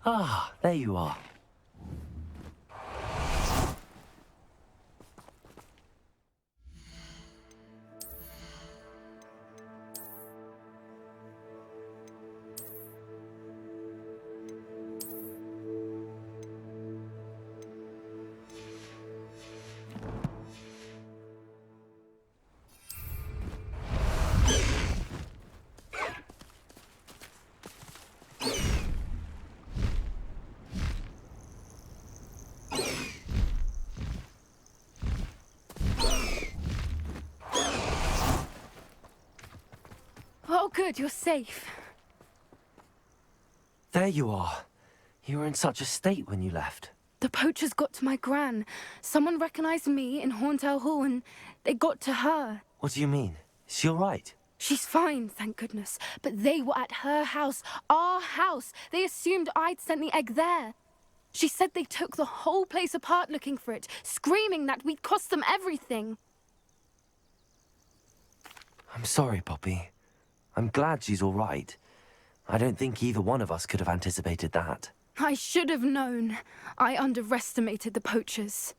Ah, there you are. Oh, good, you're safe. There you are. You were in such a state when you left. The poachers got to my gran. Someone recognized me in Horntail Hall and they got to her. What do you mean? Is she all right? She's fine, thank goodness. But they were at her house, our house. They assumed I'd sent the egg there. She said they took the whole place apart looking for it, screaming that we'd cost them everything. I'm sorry, Poppy. I'm glad she's all right. I don't think either one of us could have anticipated that. I should have known. I underestimated the poachers.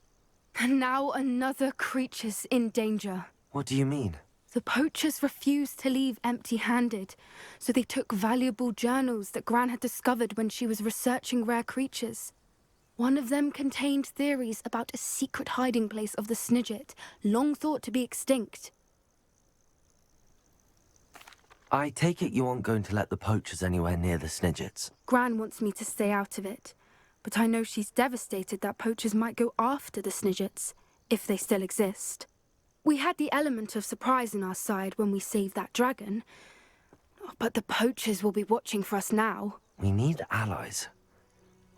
And now another creature's in danger. What do you mean? The poachers refused to leave empty-handed, so they took valuable journals that Gran had discovered when she was researching rare creatures. One of them contained theories about a secret hiding place of the Snidget, long thought to be extinct. I take it you aren't going to let the poachers anywhere near the Snidgets. Gran wants me to stay out of it, but I know she's devastated that poachers might go after the Snidgets, if they still exist. We had the element of surprise on our side when we saved that dragon, but the poachers will be watching for us now. We need allies.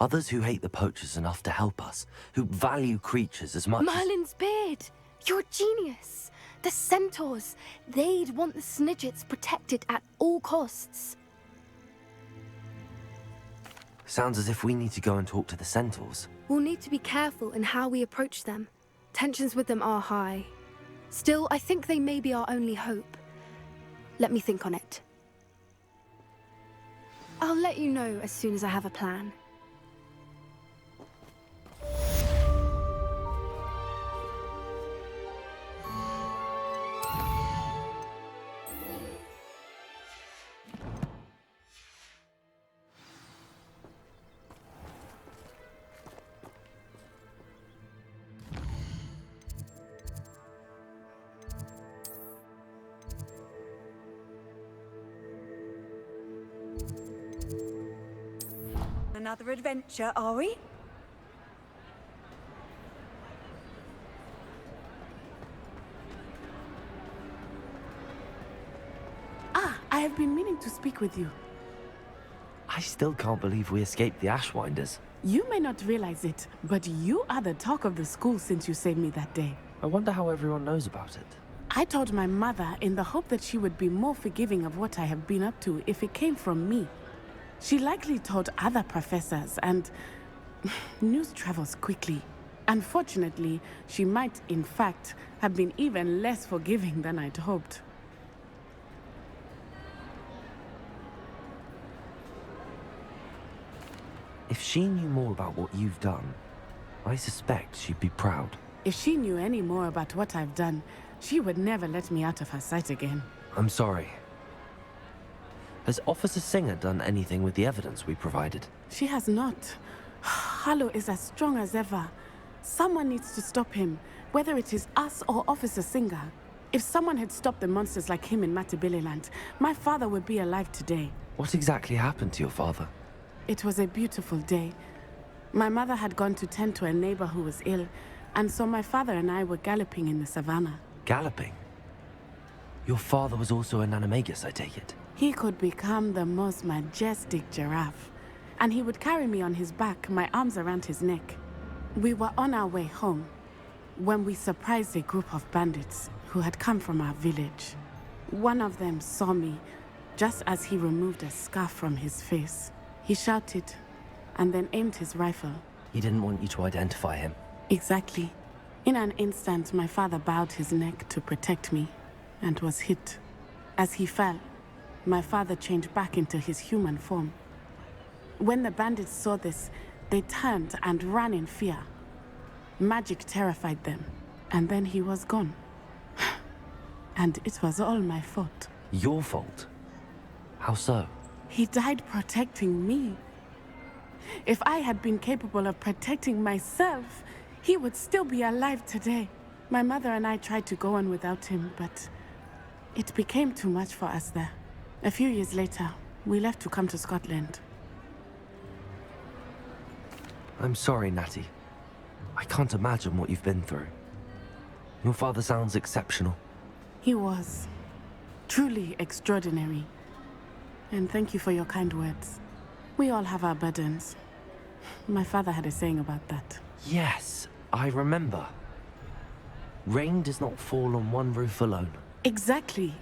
Others who hate the poachers enough to help us, who value creatures as much Merlin's beard! You're a genius! The Centors! They'd want the Snidgets protected at all costs. Sounds as if we need to go and talk to the Centors. We'll need to be careful in how we approach them. Tensions with them are high. Still, I think they may be our only hope. Let me think on it. I'll let you know as soon as I have a plan. Another adventure, are we? Ah, I have been meaning to speak with you. I still can't believe we escaped the Ashwinders. You may not realize it, but you are the talk of the school since you saved me that day. I wonder how everyone knows about it. I told my mother in the hope that she would be more forgiving of what I have been up to if it came from me. She likely told other professors, and news travels quickly. Unfortunately, she might, in fact, have been even less forgiving than I'd hoped. If she knew more about what you've done, I suspect she'd be proud. If she knew any more about what I've done, she would never let me out of her sight again. I'm sorry. Has Officer Singer done anything with the evidence we provided? She has not. Harlow is as strong as ever. Someone needs to stop him, whether it is us or Officer Singer. If someone had stopped the monsters like him in Matabeleland, my father would be alive today. What exactly happened to your father? It was a beautiful day. My mother had gone to tend to a neighbor who was ill, and so my father and I were galloping in the savannah. Galloping? Your father was also an animagus, I take it? He could become the most majestic giraffe, and he would carry me on his back, my arms around his neck. We were on our way home when we surprised a group of bandits who had come from our village. One of them saw me just as he removed a scarf from his face. He shouted and then aimed his rifle. He didn't want you to identify him. Exactly. In an instant, my father bowed his neck to protect me and was hit. As he fell, my father changed back into his human form. When the bandits saw this, they turned and ran in fear. Magic terrified them, and then he was gone. And it was all my fault. Your fault? How so? He died protecting me. If I had been capable of protecting myself, he would still be alive today. My mother and I tried to go on without him, but it became too much for us there. A few years later, we left to come to Scotland. I'm sorry, Natty. I can't imagine what you've been through. Your father sounds exceptional. He was truly extraordinary. And thank you for your kind words. We all have our burdens. My father had a saying about that. Yes, I remember. Rain does not fall on one roof alone. Exactly.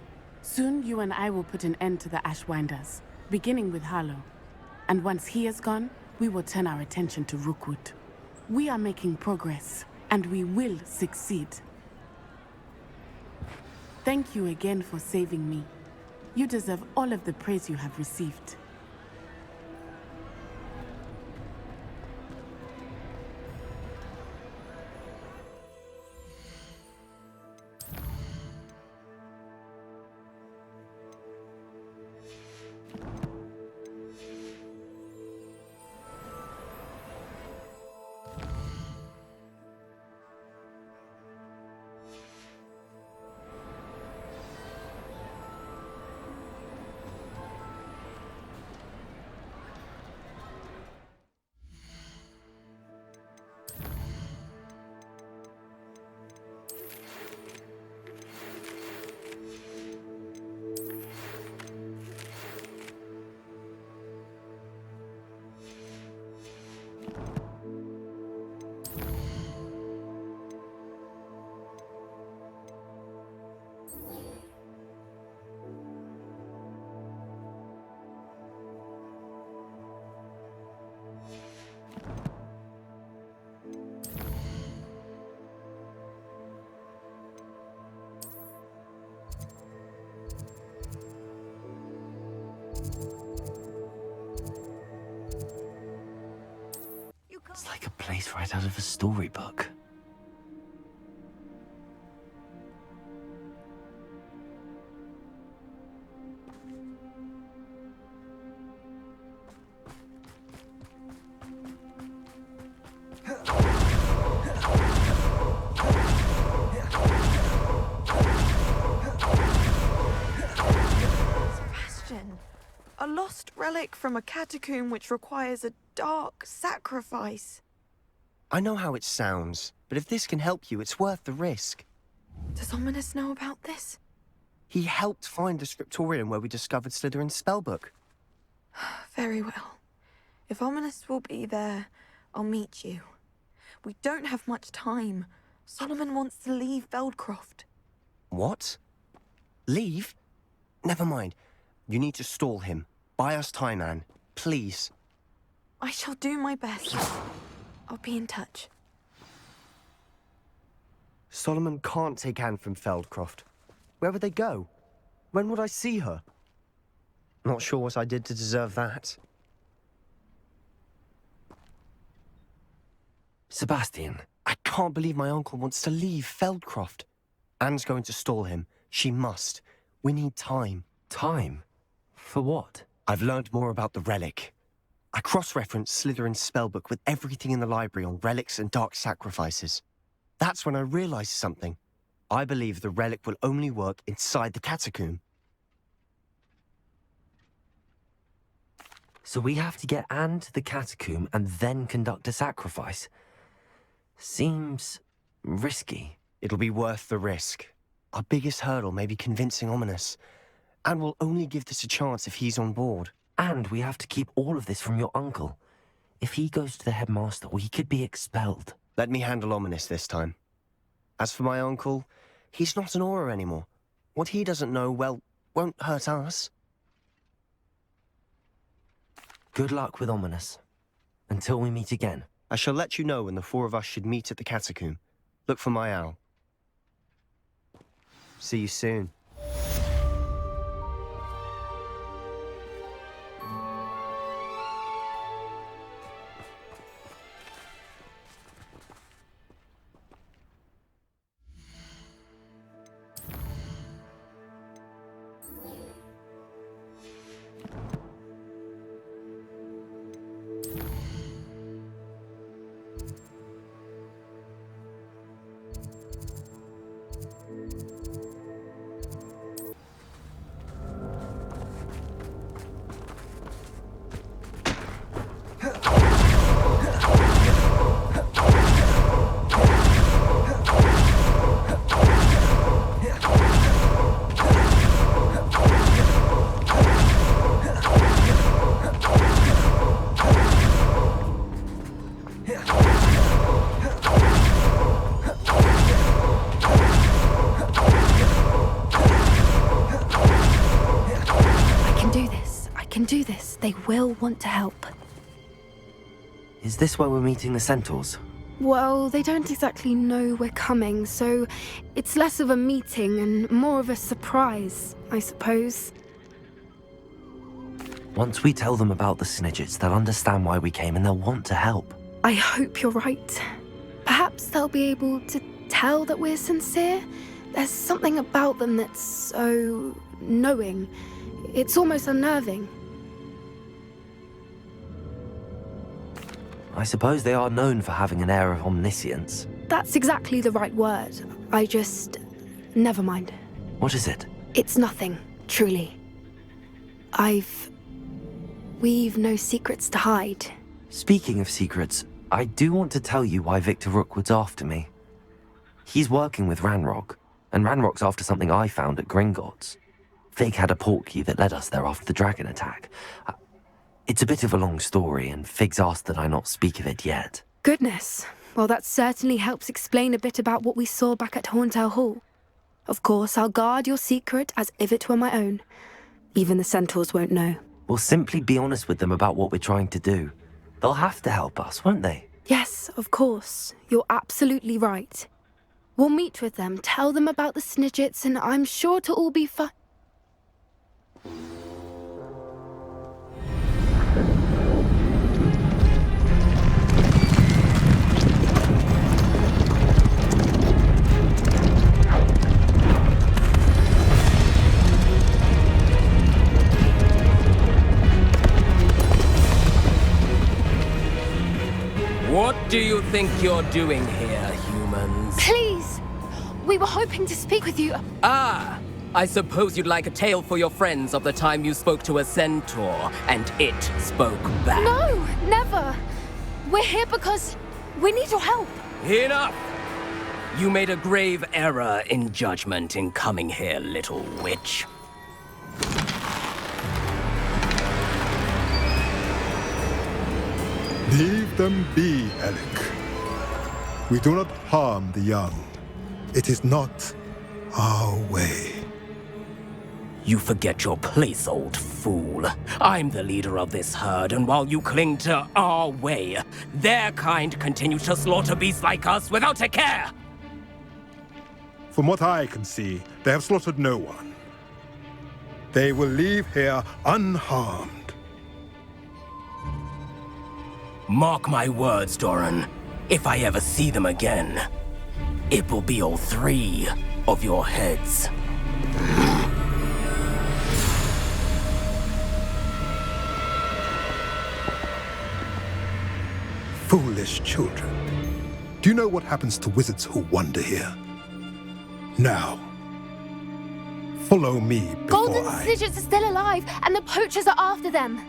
Soon you and I will put an end to the Ashwinders, beginning with Harlow. And once he is gone, we will turn our attention to Rookwood. We are making progress, and we will succeed. Thank you again for saving me. You deserve all of the praise you have received. It's like a place right out of a storybook. Sebastian, a lost relic from a catacomb which requires a dark sacrifice. I know how it sounds, but if this can help you, it's worth the risk. Does Ominous know about this? He helped find the scriptorium where we discovered Slytherin's spellbook. Very well. If Ominous will be there, I'll meet you. We don't have much time. Solomon wants to leave Feldcroft. What? Leave? Never mind. You need to stall him. Buy us time, Anne. Please. I shall do my best. I'll be in touch. Solomon can't take Anne from Feldcroft. Where would they go? When would I see her? Not sure what I did to deserve that. Sebastian. I can't believe my uncle wants to leave Feldcroft. Anne's going to stall him. She must. We need time. Time? For what? I've learned more about the relic. I cross-referenced Slytherin's spellbook with everything in the library on relics and dark sacrifices. That's when I realized something. I believe the relic will only work inside the catacomb. So we have to get Anne to the catacomb and then conduct a sacrifice? Seems risky. It'll be worth the risk. Our biggest hurdle may be convincing Ominous. And we'll only give this a chance if he's on board. And we have to keep all of this from your uncle. If he goes to the headmaster, we could be expelled. Let me handle Ominous this time. As for my uncle, he's not an Auror anymore. What he doesn't know, well, won't hurt us. Good luck with Ominous. Until we meet again. I shall let you know when the four of us should meet at the catacomb. Look for my owl. See you soon. they will want to help. Is this where we're meeting the Centors? Well, they don't exactly know we're coming, so it's less of a meeting and more of a surprise, I suppose. Once we tell them about the Snidgets, they'll understand why we came and they'll want to help. I hope you're right. Perhaps they'll be able to tell that we're sincere. There's something about them that's so knowing. It's almost unnerving. I suppose they are known for having an air of omniscience. That's exactly the right word. Never mind. What is it? It's nothing, truly. We've no secrets to hide. Speaking of secrets, I do want to tell you why Victor Rookwood's after me. He's working with Ranrock, and Ranrock's after something I found at Gringotts. Fig had a portkey that led us there after the dragon attack. It's a bit of a long story, and Fig's asked that I not speak of it yet. Goodness. Well, that certainly helps explain a bit about what we saw back at Horntail Hall. Of course, I'll guard your secret as if it were my own. Even the Centors won't know. We'll simply be honest with them about what we're trying to do. They'll have to help us, won't they? Yes, of course. You're absolutely right. We'll meet with them, tell them about the Snidgets, and I'm sure it'll all be fine. What do you think you're doing here, humans? Please! We were hoping to speak with you. Ah! I suppose you'd like a tale for your friends of the time you spoke to a centaur, and it spoke back. No, never! We're here because we need your help. Enough! You made a grave error in judgment in coming here, little witch. Leave them be, Alec. We do not harm the young. It is not our way. You forget your place, old fool. I'm the leader of this herd, and while you cling to our way, their kind continue to slaughter beasts like us without a care! From what I can see, they have slaughtered no one. They will leave here unharmed. Mark my words, Doran. If I ever see them again, it will be all 3 of your heads. Foolish children. Do you know what happens to wizards who wander here? Now, follow me before Golden Snidgets are still alive, and the poachers are after them.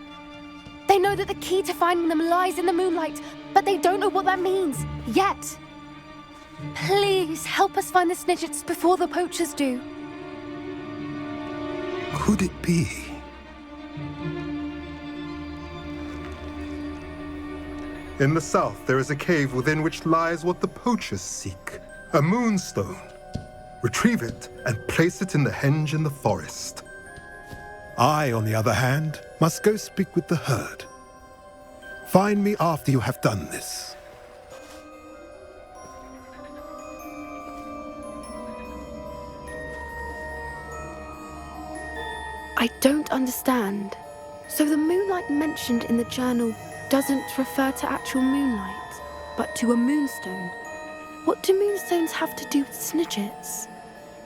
They know that the key to finding them lies in the Moonlight, but they don't know what that means, yet. Please, help us find the Snidgets before the poachers do. Could it be? In the south, there is a cave within which lies what the poachers seek. A moonstone. Retrieve it and place it in the henge in the forest. I, on the other hand, must go speak with the herd. Find me after you have done this. I don't understand. So the moonlight mentioned in the journal doesn't refer to actual moonlight, but to a moonstone. What do moonstones have to do with Snidgets?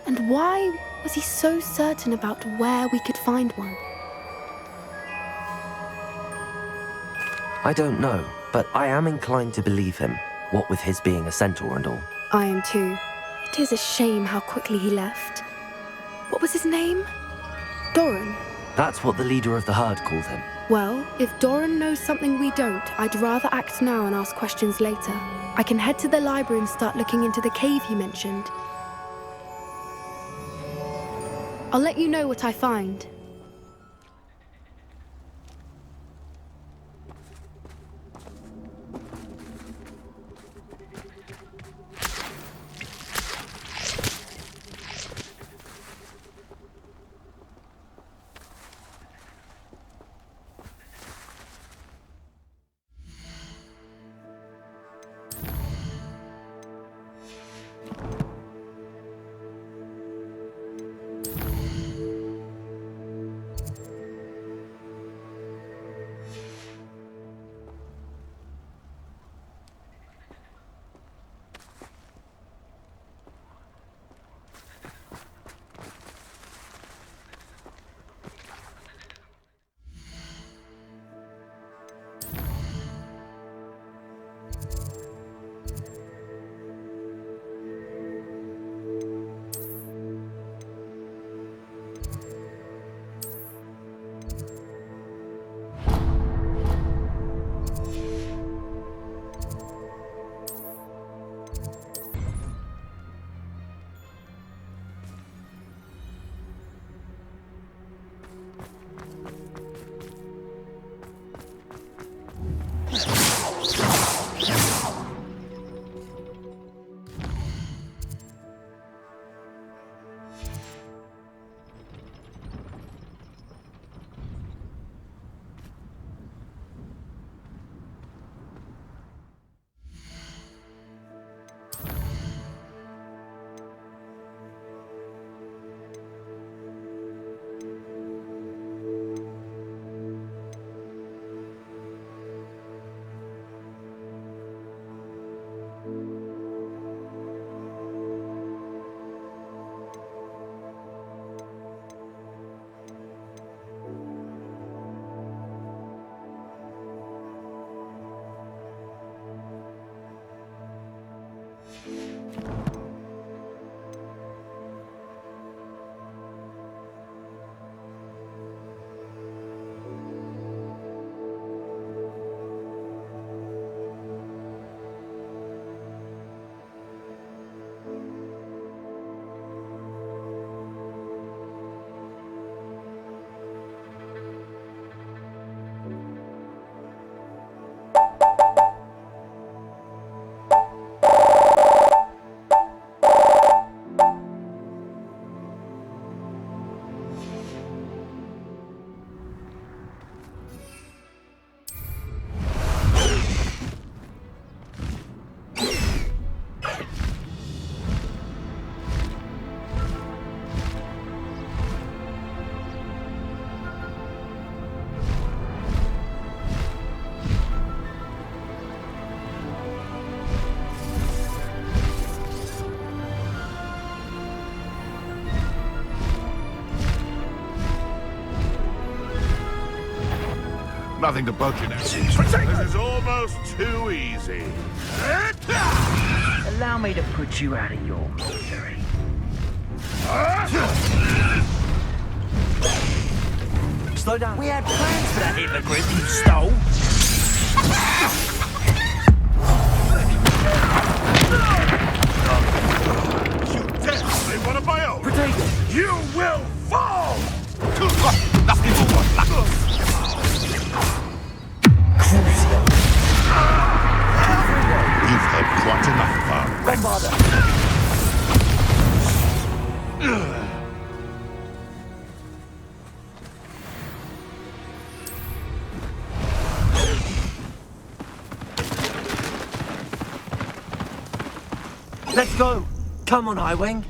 And why was he so certain about where we could find one? I don't know, but I am inclined to believe him, what with his being a centaur and all. I am too. It is a shame how quickly he left. What was his name? Doran. That's what the leader of the herd called him. Well, if Doran knows something we don't, I'd rather act now and ask questions later. I can head to the library and start looking into the cave you mentioned. I'll let you know what I find. Nothing to budget at. This is almost too easy. Allow me to put you out of your misery. Slow down. We had plans for that hippogriff you stole. You dare say one of my own! Protego! You will fall! Nothing more luck. Crucio. You've had quite enough fun. Bombarder. Let's go. Come on, Highwing.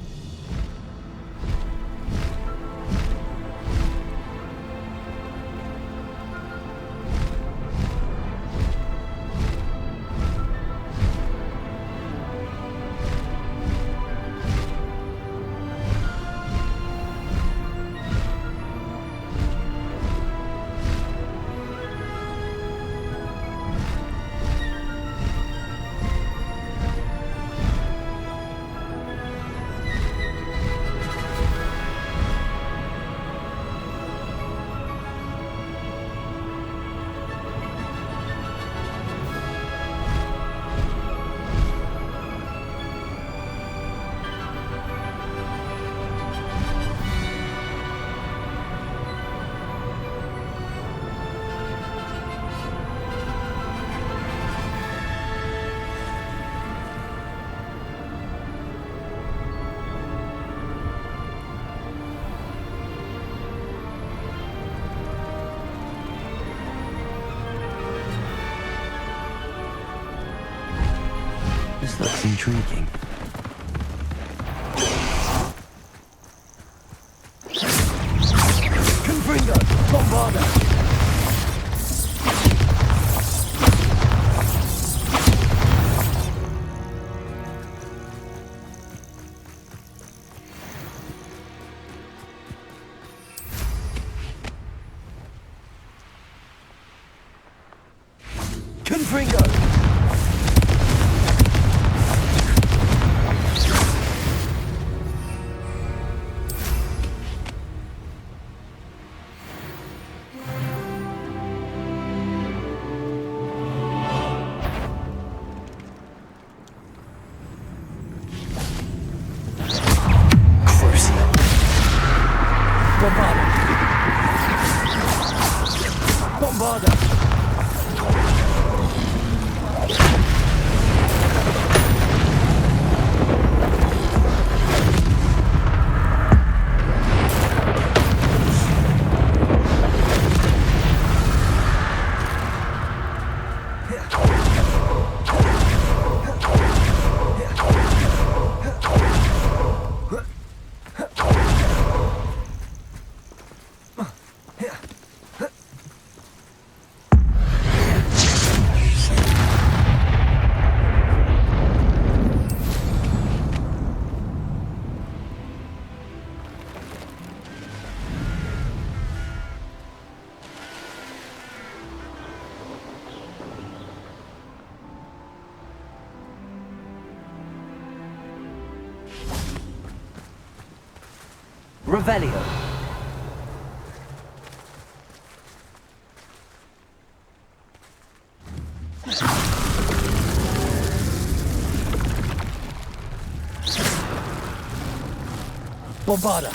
This looks intriguing. Confringo! Bombarder! Confringo! Revelio. Bombarda.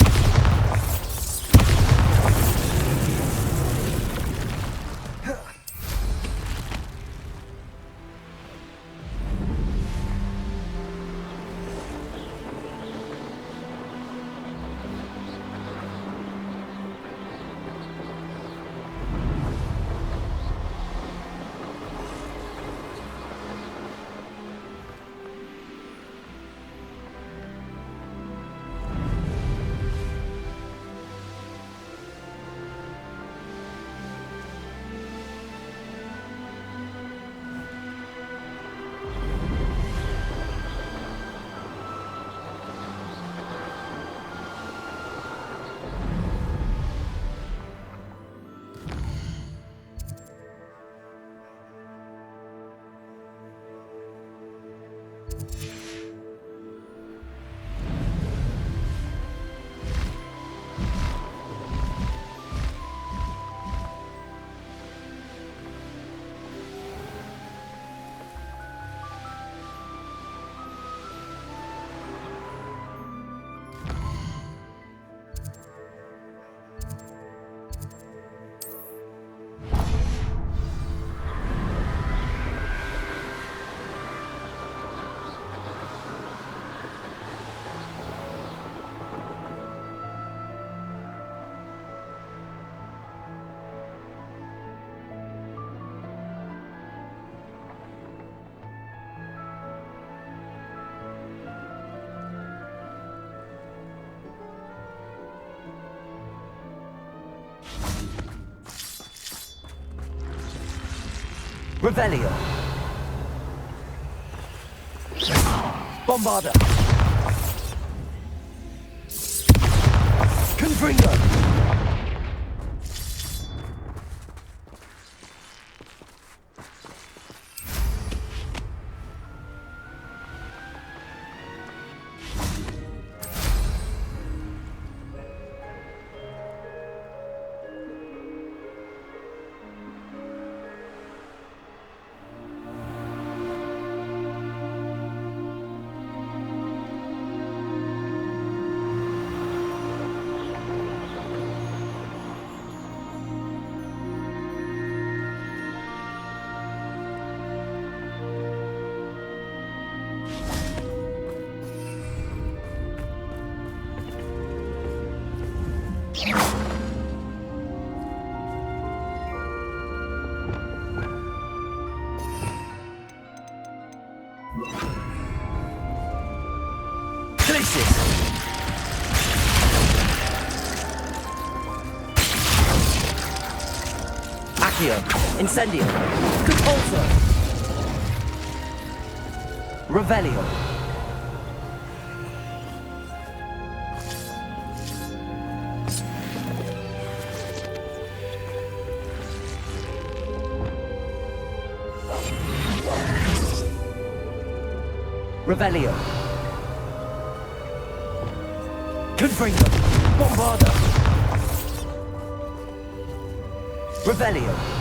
Revelio. Bombarda. Confringo. Accio. Incendio. Compulso. Revelio. Revelio. Confringo. Bombarda. Revelio.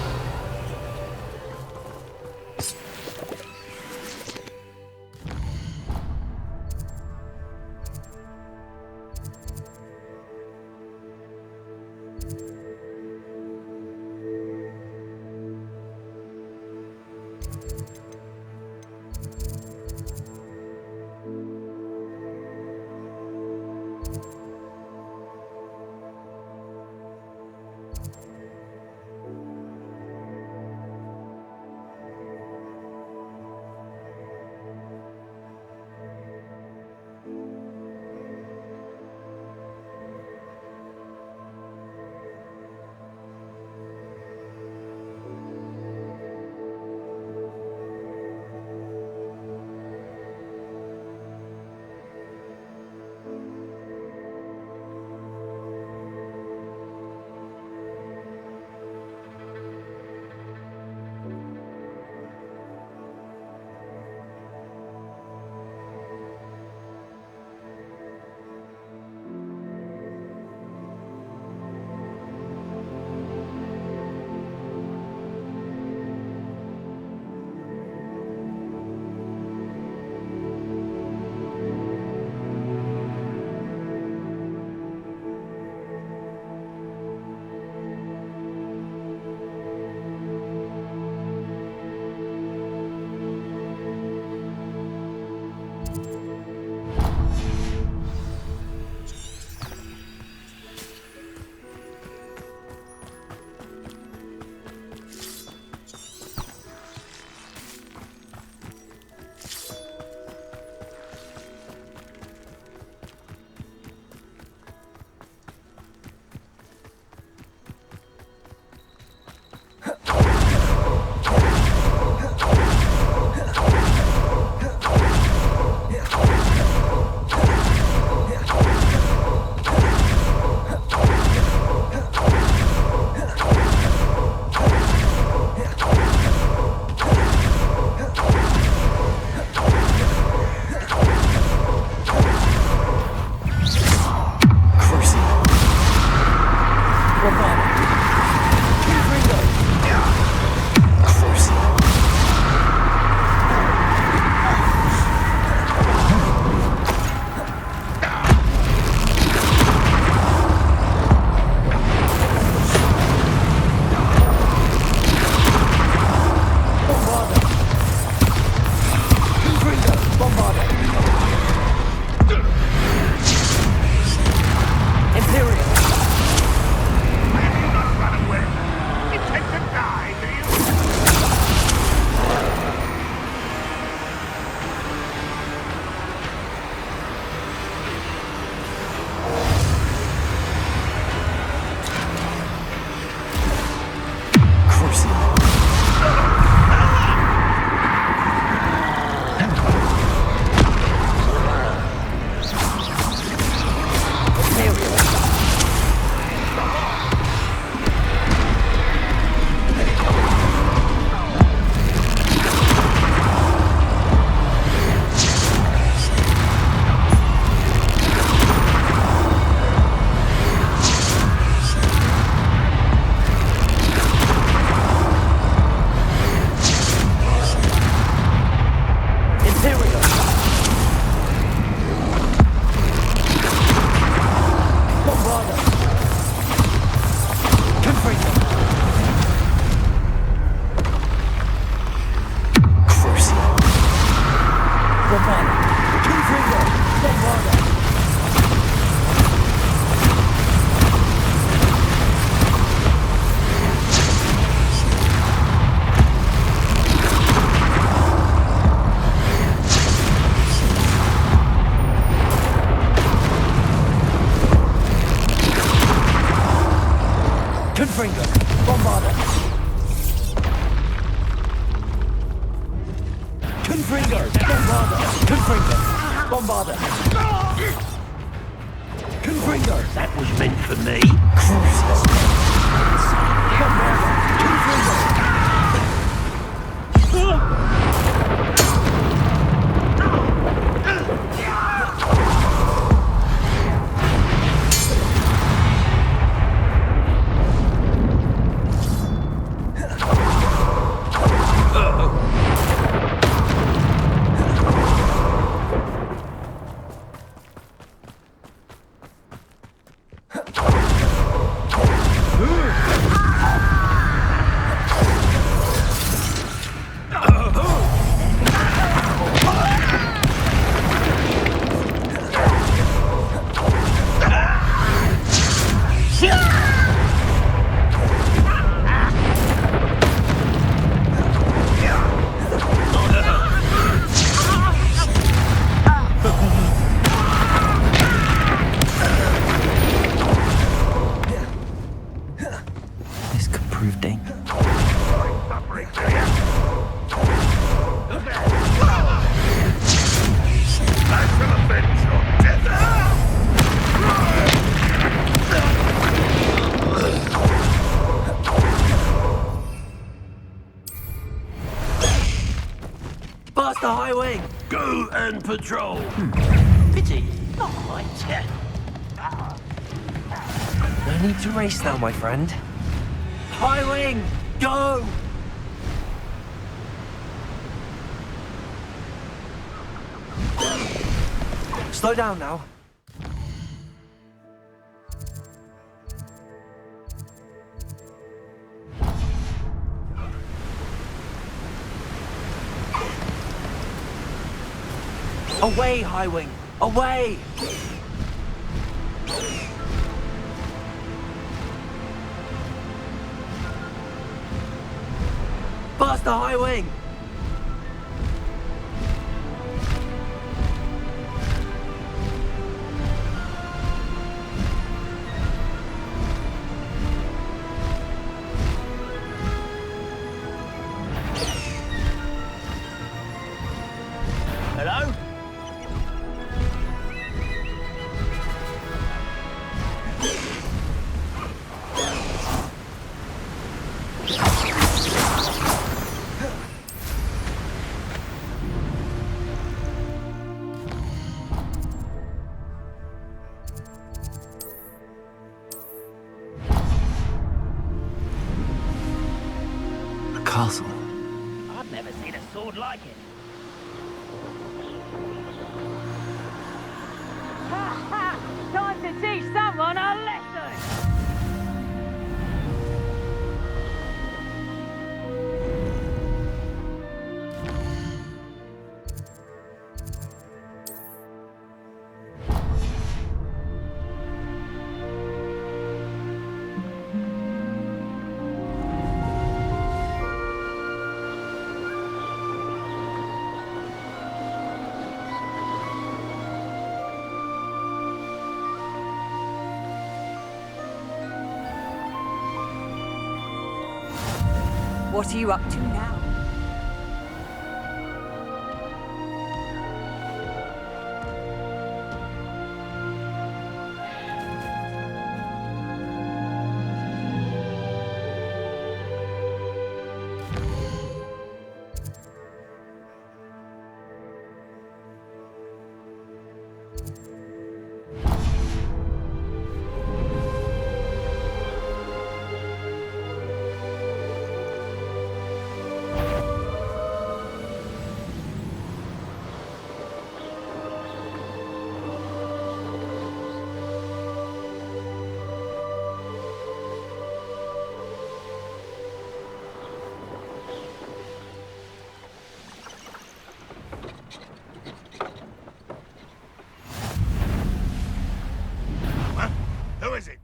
Confringo, Bombarda. Confringo, Bombarda. Confringo, Bombarda. Confringo. That was meant for me. This could prove dangerous. Past the highway. Go and patrol. Pity. Not quite yet. No need to race now, my friend. High wing, go! Slow down now. Away, High Wing! Away! Past the High Wing! Hello? A castle. I've never seen a sword like it. Time to teach someone a lesson! What are you up to now? Who is it?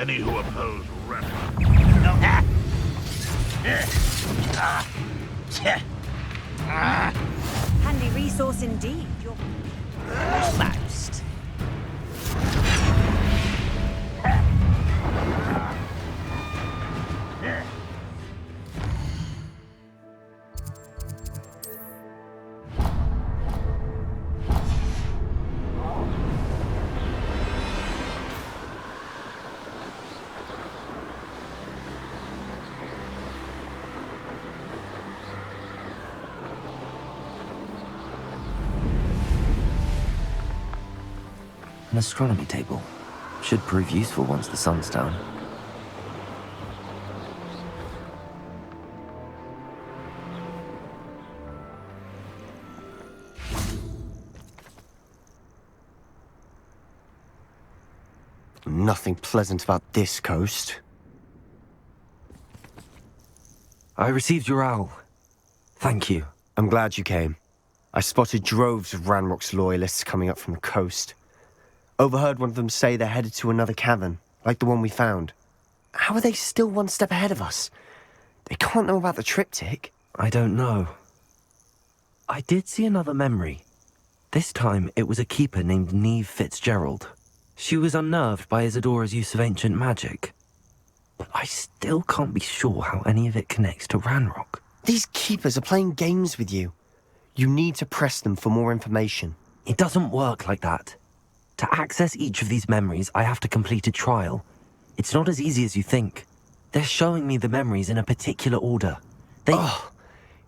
Any who oppose Renlock. Handy resource indeed. You're Almost. An astronomy table. Should prove useful once the sun's down. Nothing pleasant about this coast. I received your owl. Thank you. I'm glad you came. I spotted droves of Ranrock's loyalists coming up from the coast. Overheard one of them say they're headed to another cavern, like the one we found. How are they still one step ahead of us? They can't know about the triptych. I don't know. I did see another memory. This time, it was a keeper named Neve Fitzgerald. She was unnerved by Isadora's use of ancient magic. But I still can't be sure how any of it connects to Ranrock. These keepers are playing games with you. You need to press them for more information. It doesn't work like that. To access each of these memories, I have to complete a trial. It's not as easy as you think. They're showing me the memories in a particular order.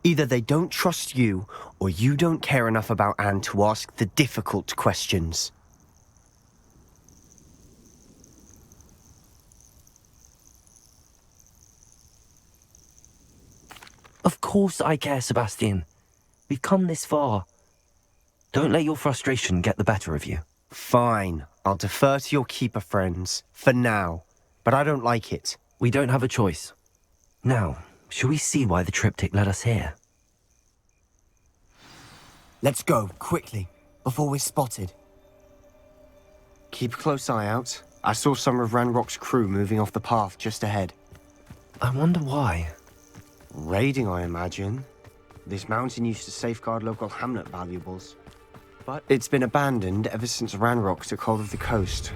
Either they don't trust you, or you don't care enough about Anne to ask the difficult questions. Of course I care, Sebastian. We've come this far. Don't let your frustration get the better of you. Fine, I'll defer to your keeper friends, for now. But I don't like it. We don't have a choice. Now, shall we see why the triptych led us here? Let's go, quickly, before we're spotted. Keep a close eye out. I saw some of Ranrock's crew moving off the path just ahead. I wonder why. Raiding, I imagine. This mountain used to safeguard local hamlet valuables. But it's been abandoned ever since Ranrock took hold of the coast.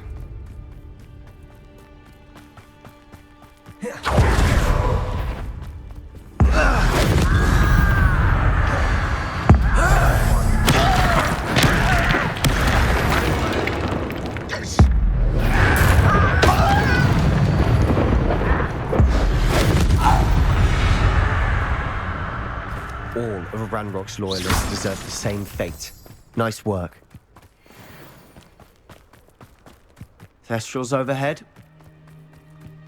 All of Ranrock's loyalists deserve the same fate. Nice work. Thestrals overhead.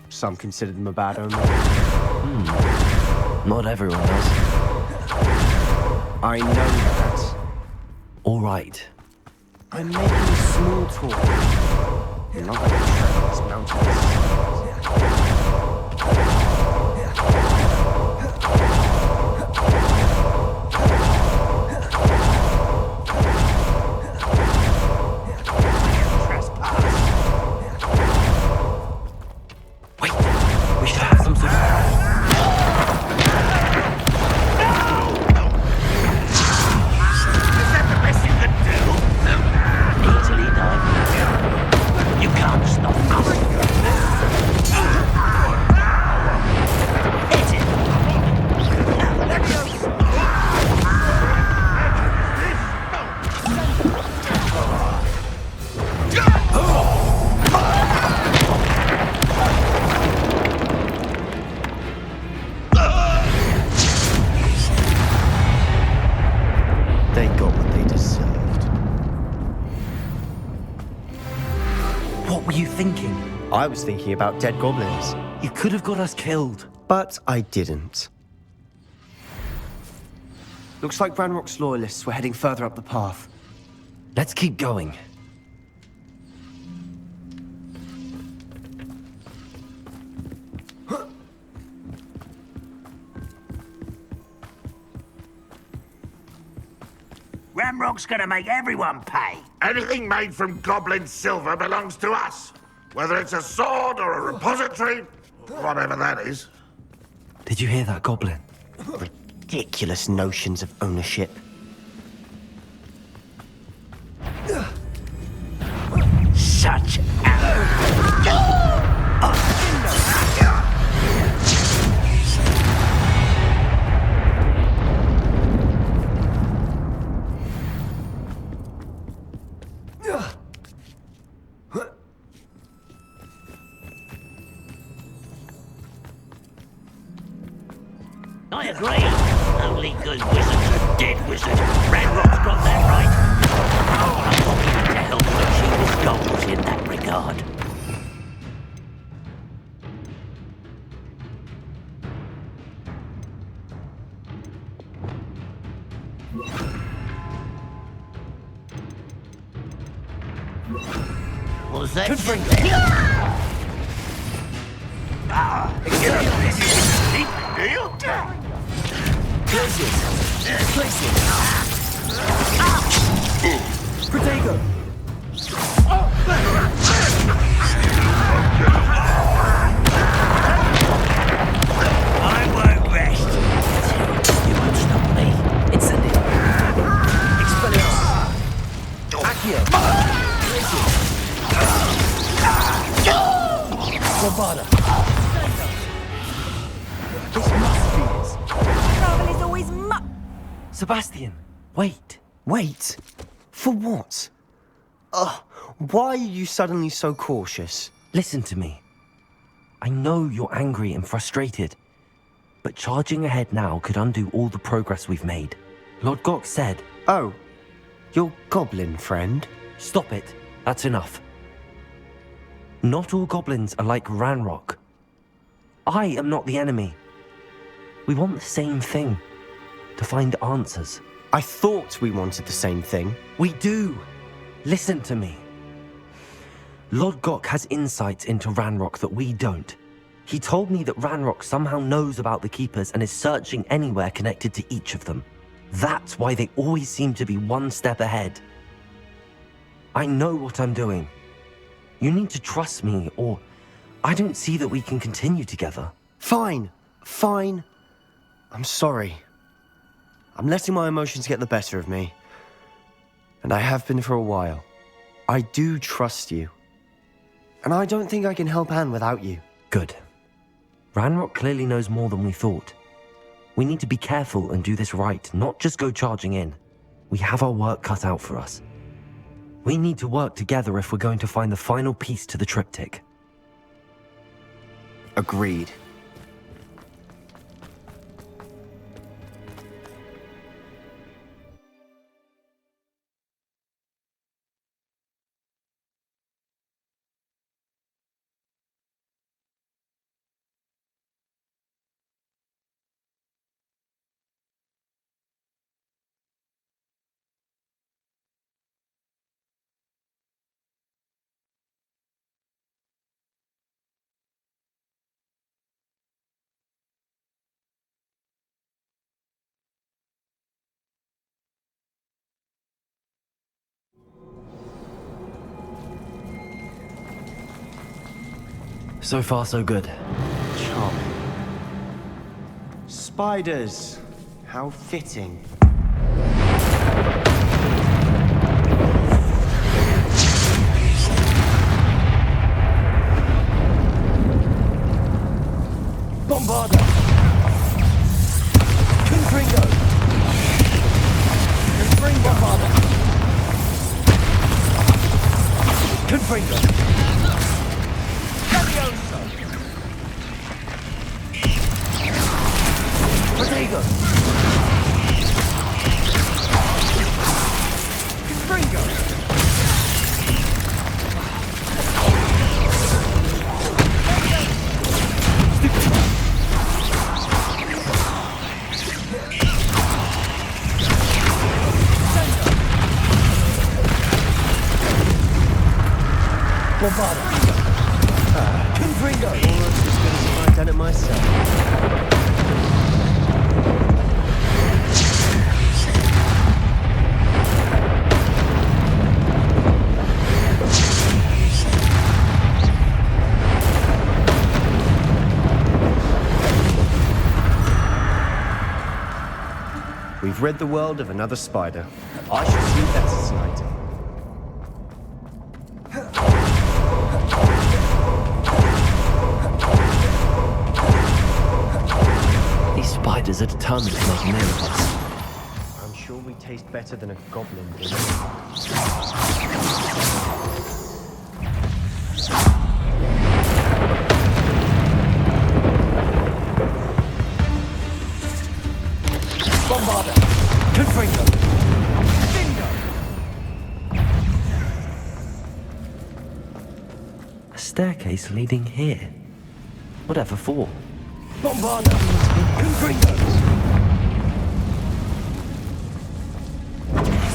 Some consider them a bad omen. Not everyone does. I know that. All right. I'm making small talk. You're not going to travel this mountain. I was thinking about dead goblins. You could have got us killed. But I didn't. Looks like Ranrock's loyalists were heading further up the path. Let's keep going. Ranrock's gonna make everyone pay. Anything made from goblin silver belongs to us. Whether it's a sword or a repository, whatever that is. Did you hear that, Goblin? Ridiculous notions of ownership. Such I agree. Only good wizards are dead wizards. Ranrock's got that right. I'm looking to help achieve his goals in that regard. Was that? Protego! I won't rest. You won't stop me. Incendio! Expelliarmus! Accio! Lombarda! This must be it. Travel is always Sebastian, wait. Wait? For what? Why are you suddenly so cautious? Listen to me. I know you're angry and frustrated, but charging ahead now could undo all the progress we've made. Lord Gok said... Oh, your goblin friend? Stop it. That's enough. Not all goblins are like Ranrock. I am not the enemy. We want the same thing. To find answers. I thought we wanted the same thing. We do. Listen to me. Lord Gok has insights into Ranrock that we don't. He told me that Ranrock somehow knows about the Keepers and is searching anywhere connected to each of them. That's why they always seem to be one step ahead. I know what I'm doing. You need to trust me, or I don't see that we can continue together. Fine. I'm sorry. I'm letting my emotions get the better of me. And I have been for a while. I do trust you. And I don't think I can help Anne without you. Good. Ranrock clearly knows more than we thought. We need to be careful and do this right, not just go charging in. We have our work cut out for us. We need to work together if we're going to find the final piece to the triptych. Agreed. So far, so good. Charming. Spiders. How fitting. Bombarda! Confringo! Confring Bombarda! Confringo! Protego! Confringo! Bombarda! Confringo! Almost as good as if I'd done it myself. We've rid the world of another spider. I should sleep better tonight. These spiders are determined to make a meal of us. I'm sure we taste better than a goblin dinner. Bombarder! Confringo! A staircase leading here. Whatever for? Bombarder! Confringo!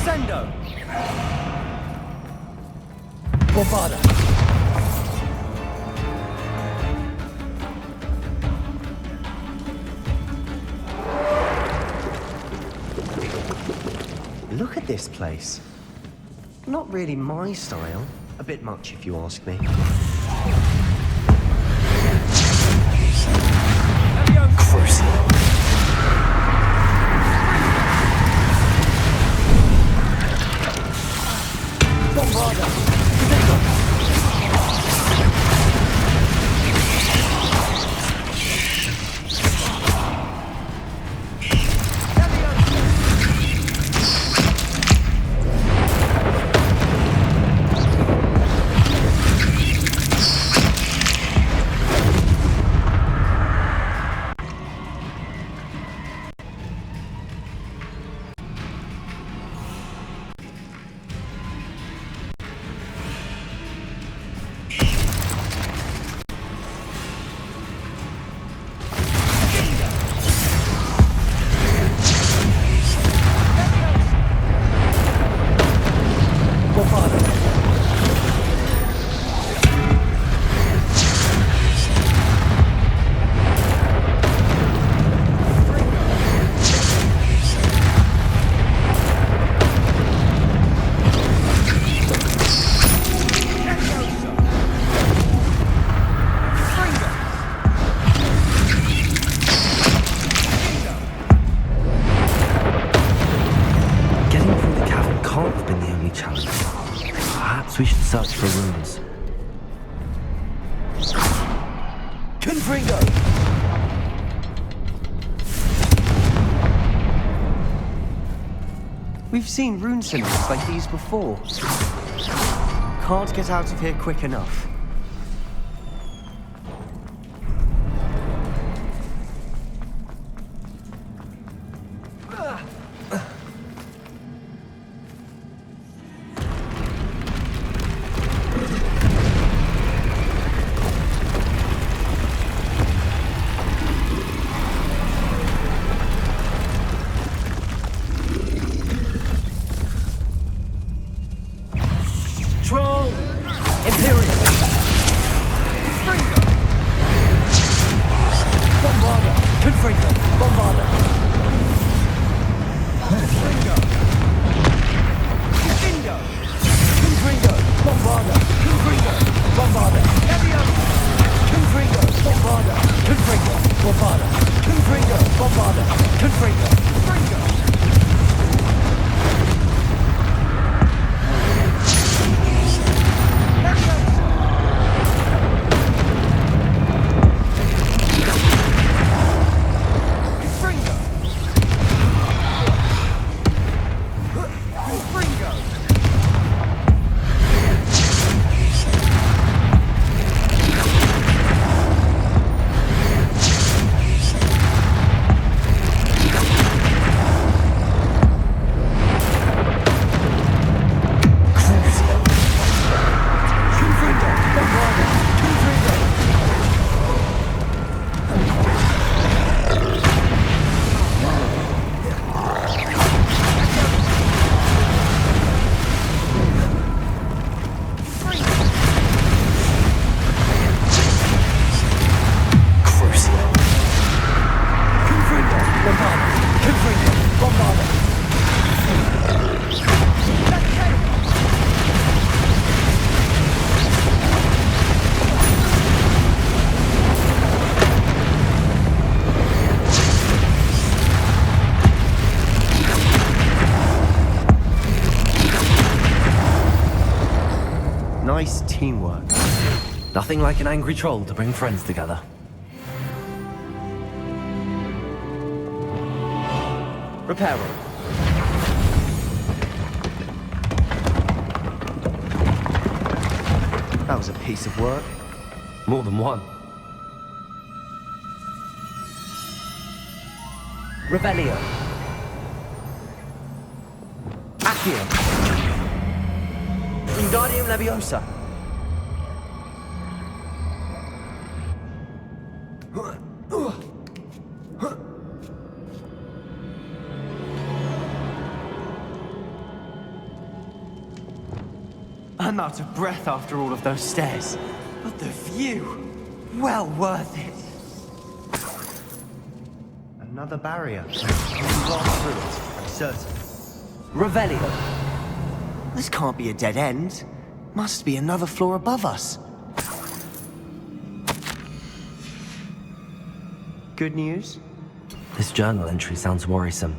Sendo! Bombarder! Look at this place. Not really my style. A bit much, if you ask me. We should search for runes. Confringo! We've seen rune symbols like these before. Can't get out of here quick enough. Nice teamwork. Nothing like an angry troll to bring friends together. Repair room. That was a piece of work. More than one. Revelio. Accio. Wingardium Leviosa. I'm out of breath after all of those stairs. But the view, well worth it. Another barrier. We can blast through it, I'm certain. Revelio. This can't be a dead end. Must be another floor above us. Good news? This journal entry sounds worrisome.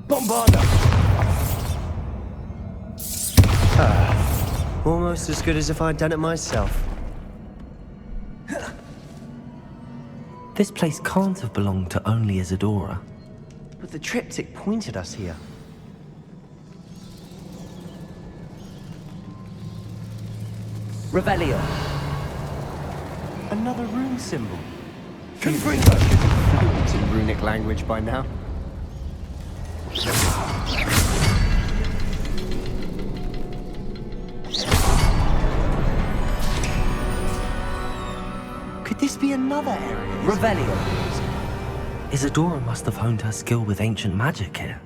Bombarda! Almost as good as if I'd done it myself. This place can't have belonged to only Isadora. But the triptych pointed us here. Revelio. Another rune symbol. Confringo! I should be fluent in runic language by now. Could this be another area? Revelio. Isadora must have honed her skill with ancient magic here.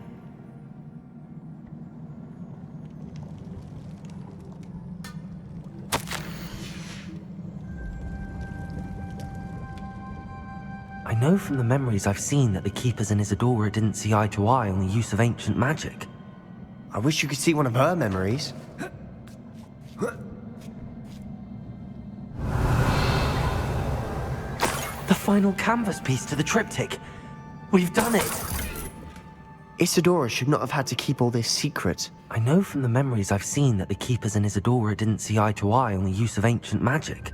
I know from the memories I've seen that the Keepers and Isadora didn't see eye to eye on the use of ancient magic. I wish you could see one of her memories. The final canvas piece to the triptych. We've done it! Isadora should not have had to keep all this secret. I know from the memories I've seen that the Keepers and Isadora didn't see eye to eye on the use of ancient magic.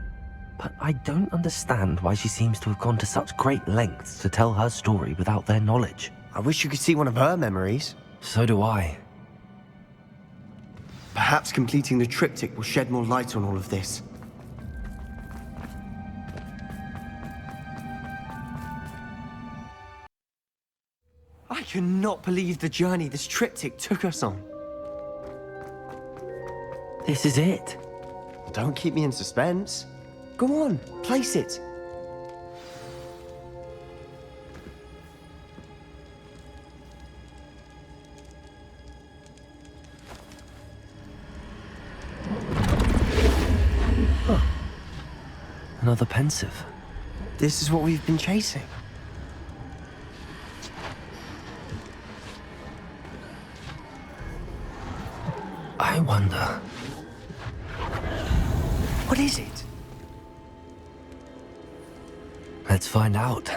But I don't understand why she seems to have gone to such great lengths to tell her story without their knowledge. I wish you could see one of her memories. So do I. Perhaps completing the triptych will shed more light on all of this. I cannot believe the journey this triptych took us on. This is it. Don't keep me in suspense. Go on, place it. Huh. Another pensive. This is what we've been chasing. I wonder... What is it? Let's find out.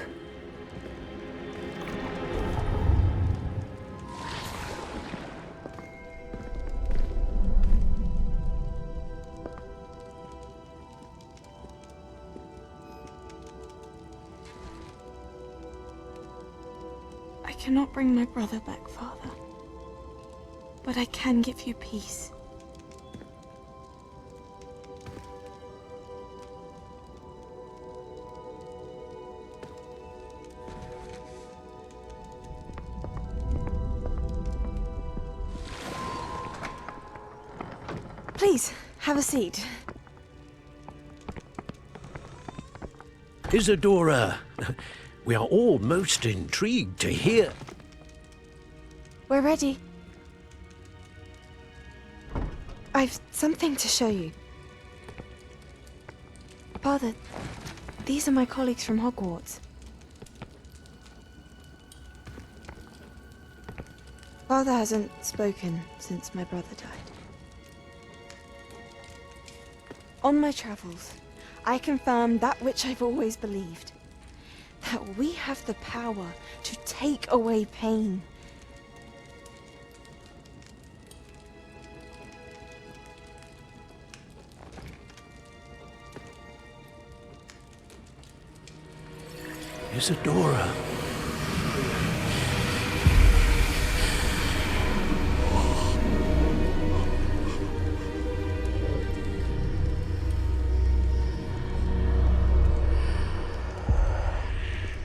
I cannot bring my brother back, Father. But I can give you peace. Please, have a seat. Isadora, we are all most intrigued to hear. We're ready. I've something to show you. Father, these are my colleagues from Hogwarts. Father hasn't spoken since my brother died. On my travels, I confirmed that which I've always believed. that we have the power to take away pain. Isadora.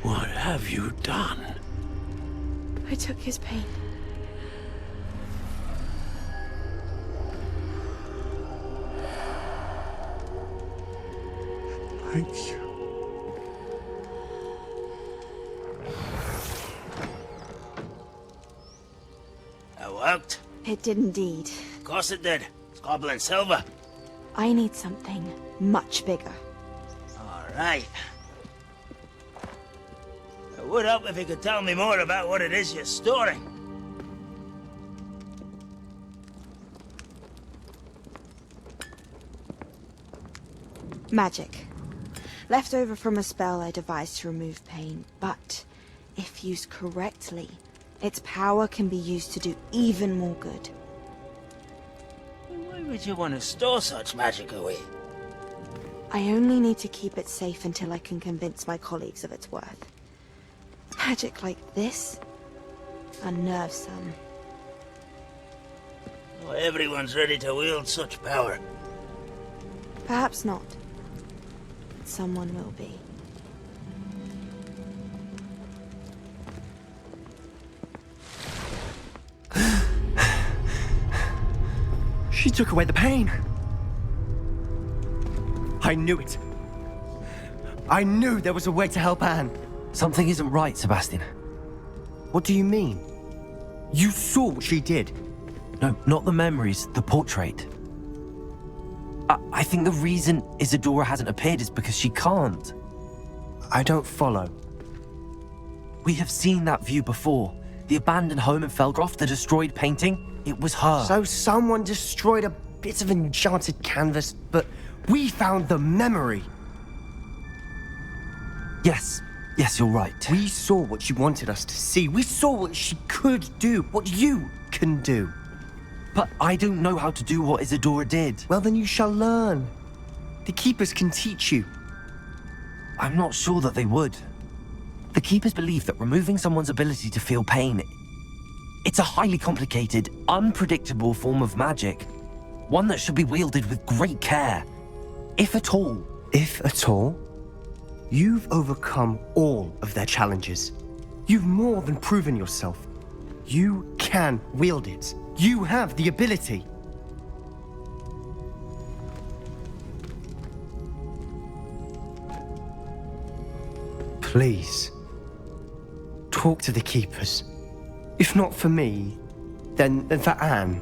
What have you done? I took his pain. Thank you. That worked. It did indeed. Of course it did. It's goblin silver. I need something much bigger. All right. It would help if you could tell me more about what it is you're storing. Magic. Left over from a spell I devised to remove pain, but if used correctly, its power can be used to do even more good. Why would you want to store such magic away? I only need to keep it safe until I can convince my colleagues of its worth. Magic like this unnerves some. Not everyone's ready to wield such power. Perhaps not. Someone will be. She took away the pain. I knew it. I knew there was a way to help Anne. Something isn't right, Sebastian. What do you mean? You saw what she did. No, not the memories, the portrait. I think the reason Isadora hasn't appeared is because she can't. I don't follow. We have seen that view before. The abandoned home in Felgroth, the destroyed painting, it was her. So someone destroyed a bit of enchanted canvas, but we found the memory. Yes, you're right. We saw what she wanted us to see. We saw what she could do, what you can do. But I don't know how to do what Isadora did. Well, then you shall learn. The Keepers can teach you. I'm not sure that they would. The Keepers believe that removing someone's ability to feel pain, it's a highly complicated, unpredictable form of magic. One that should be wielded with great care. If at all. If at all? You've overcome all of their challenges. You've more than proven yourself. You can wield it. You have the ability. Please, talk to the Keepers. If not for me, then for Anne.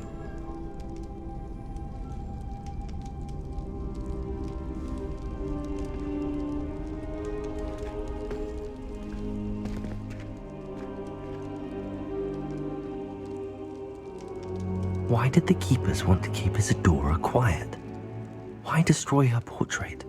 Why did the Keepers want to keep Isadora quiet? Why destroy her portrait?